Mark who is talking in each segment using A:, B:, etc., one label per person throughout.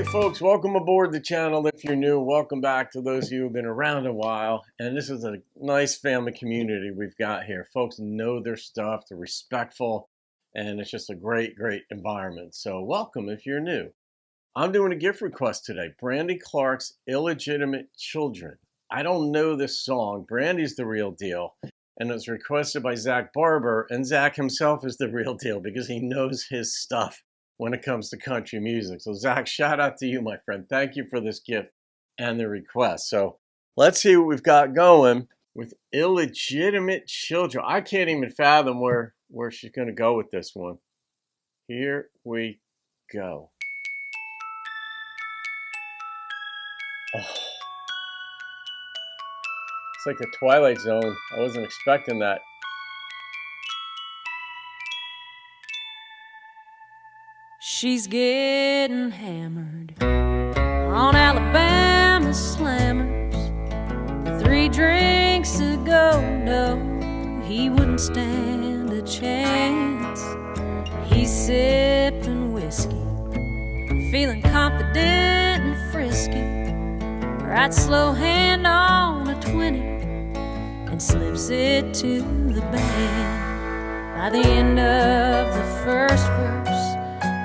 A: right, folks, welcome aboard the channel. If you're new, welcome back to those of you who've been around a while. And this is a nice family community we've got here. Folks know their stuff, they're respectful, and it's just a great, great environment. So welcome if you're new. I'm doing a gift request today. Brandy Clark's Illegitimate Children. I don't know this song. Brandy's the real deal. And it was requested by Zach Barber. And Zach himself is the real deal because he knows his stuff when it comes to country music. So Zach, shout out to you, my friend. Thank you for this gift and the request. So let's see what we've got going with Illegitimate Children. I can't even fathom where she's going to go with this one. Here we go. Oh. It's like the Twilight Zone. I wasn't expecting that.
B: She's getting hammered on Alabama slammers. 3 drinks ago, no, he wouldn't stand a chance. He's sipping whiskey, feeling confident and frisky. Right slow hand on a 20 and slips it to the band. By the end of the first verse,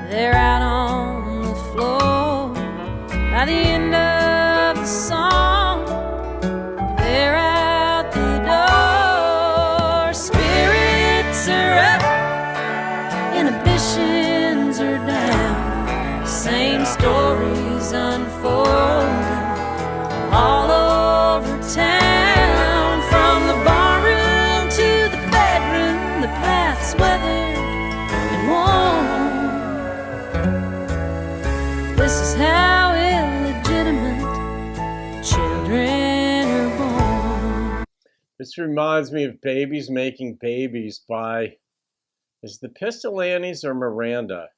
B: they're out on the floor. By the end of the song, they're out the door. Spirits are up, inhibitions are down. Same stories unfolding all over town. From the barroom to the bedroom, the path's weathered and worn. This is how illegitimate children are born.
A: This reminds me of Babies Making Babies by, is the Pistolantes or Miranda?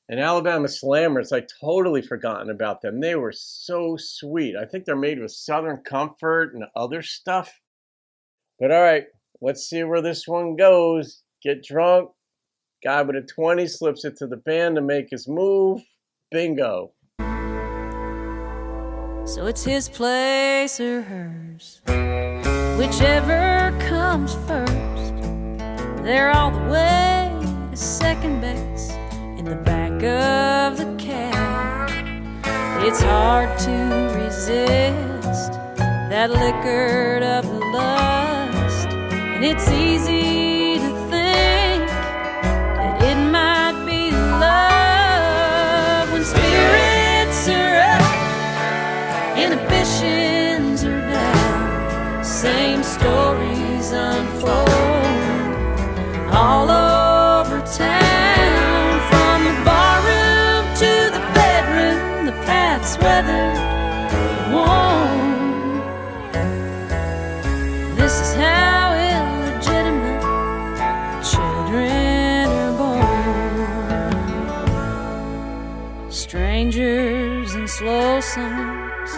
A: And Alabama Slammers, I totally forgotten about them. They were so sweet. I think they're made with Southern Comfort and other stuff. But all right, let's see where this one goes. Get drunk. Guy with a 20 slips it to the band to make his move. Bingo.
B: So it's his place or hers, whichever comes first. They're all the way to second base in the back of the cab. It's hard to resist that liquored up lust, and it's easy to think that it might be love. When spirits are up, inhibitions are down. Same stories unfold all over town. From the barroom to the bedroom, the path's weathered and worn. This is how illegitimate children are born. Strangers and slow songs,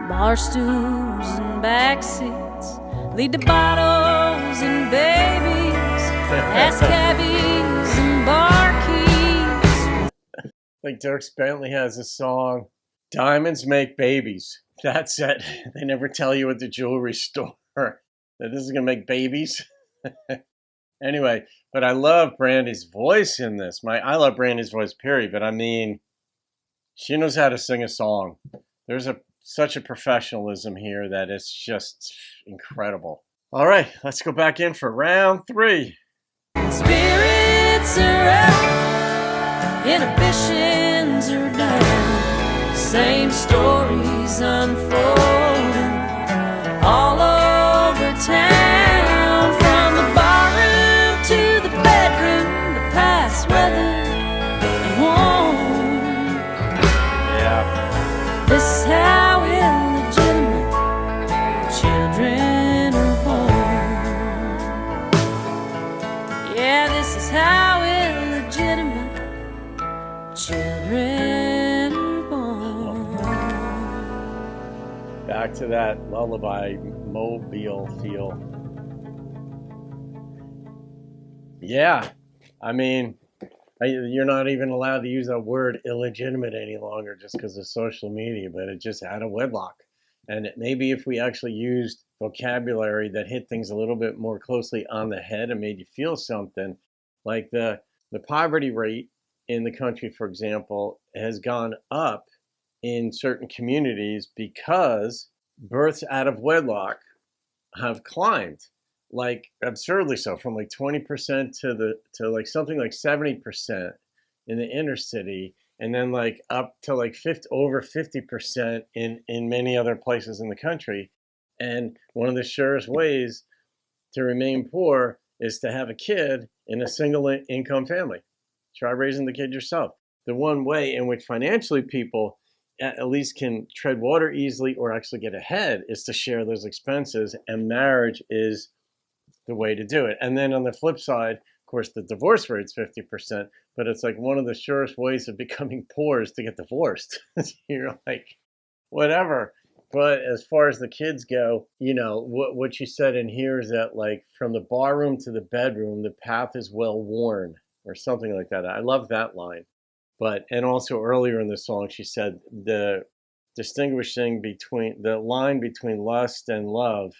B: bar stools and back seats lead to bottles and babies, ass cabbies and barkeeps.
A: Like Dirk Bentley has a song, Diamonds Make Babies. That's it. They never tell you at the jewelry store that this is going to make babies. Anyway, but I love Brandy's voice in this. I love Brandy's voice, period. But I mean, she knows how to sing a song. There's such a professionalism here that it's just incredible. All right, let's go back in for round 3.
B: Spirits are up, inhibitions are down. Same stories unfolding all over town. From the barroom to the bedroom, the path's weathered and worn.
A: Yeah.
B: This is how illegitimate children are born. Yeah, this is how illegitimate children are born.
A: Back to that lullaby mobile feel. Yeah, I mean, You're not even allowed to use that word illegitimate any longer just because of social media, but it just out of wedlock. And maybe if we actually used vocabulary that hit things a little bit more closely on the head and made you feel something, like the poverty rate in the country, for example, has gone up in certain communities because births out of wedlock have climbed, like absurdly so, from like 20% to like something like 70% in the inner city, and then like up to like over 50% in many other places in the country. And one of the surest ways to remain poor is to have a kid in a single income family. Try raising the kid yourself. The one way in which financially people at least can tread water easily or actually get ahead is to share those expenses, and marriage is the way to do it. And then on the flip side, of course, the divorce rate's 50%, but it's like one of the surest ways of becoming poor is to get divorced. You're like, whatever. But as far as the kids go, you know, what you said in here is that, like, from the barroom to the bedroom, the path is well worn, or something like that. I love that line. But, and also earlier in the song, she said the distinguishing between the line between lust and love.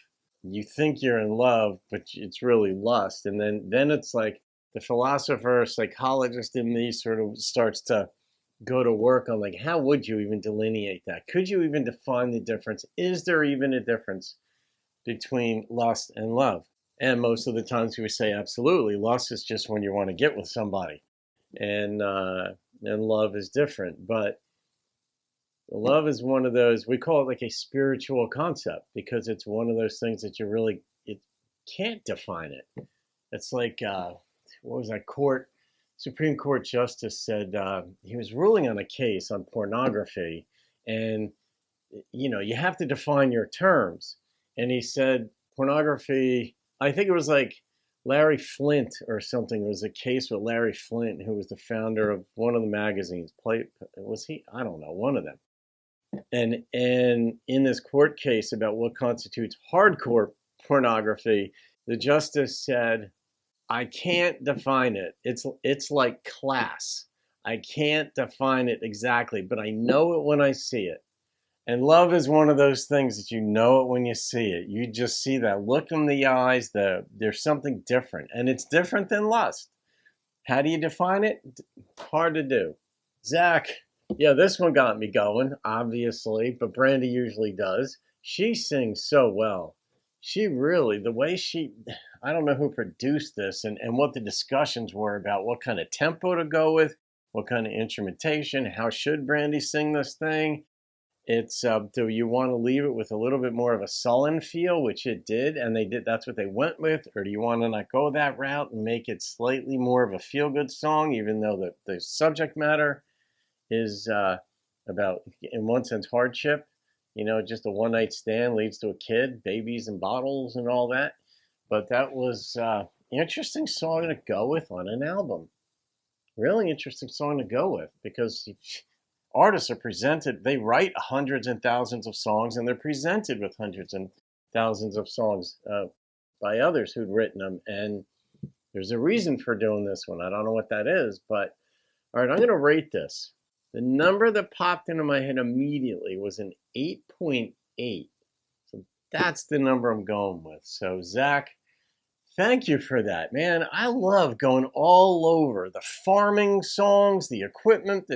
A: You think you're in love, but it's really lust. And then it's like the philosopher, psychologist in me sort of starts to go to work on, like, how would you even delineate that? Could you even define the difference? Is there even a difference between lust and love? And most of the times we say absolutely. Lust is just when you want to get with somebody, and love is different. But love is one of those, we call it like a spiritual concept, because it's one of those things that it can't define it. It's like, what was that Supreme Court justice said, he was ruling on a case on pornography, and, you know, you have to define your terms. And he said, pornography, I think it was like Larry Flint or something. It was a case with Larry Flint, who was the founder of one of the magazines. Was he? I don't know, one of them. And in this court case about what constitutes hardcore pornography, the justice said, I can't define it. It's like class. I can't define it exactly, but I know it when I see it. And love is one of those things that you know it when you see it. You just see that look in the eyes, there's something different, and it's different than lust. How do you define it? Hard to do. Zach, yeah, this one got me going, obviously, but Brandy usually does. She sings so well. She really, the way I don't know who produced this and what the discussions were about what kind of tempo to go with, what kind of instrumentation, how should Brandy sing this thing. It's, do you want to leave it with a little bit more of a sullen feel, which it did, and that's what they went with, or do you want to not go that route and make it slightly more of a feel-good song, even though the subject matter is about, in one sense, hardship, you know, just a one-night stand leads to a kid, babies and bottles and all that. But that was an interesting song to go with on an album. Really interesting song to go with, because artists are presented, they write hundreds and thousands of songs, and they're presented with hundreds and thousands of songs by others who'd written them. And there's a reason for doing this one. I don't know what that is, but all right, I'm going to rate this. The number that popped into my head immediately was an 8.8. So that's the number I'm going with. So Zach, thank you for that, man. I love going all over the farming songs, the equipment,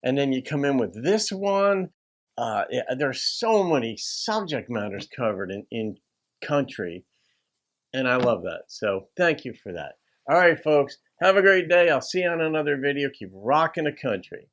A: and then you come in with this one. There's so many subject matters covered in country, and I love that. So thank you for that. All right, folks, have a great day. I'll see you on another video. Keep rocking the country.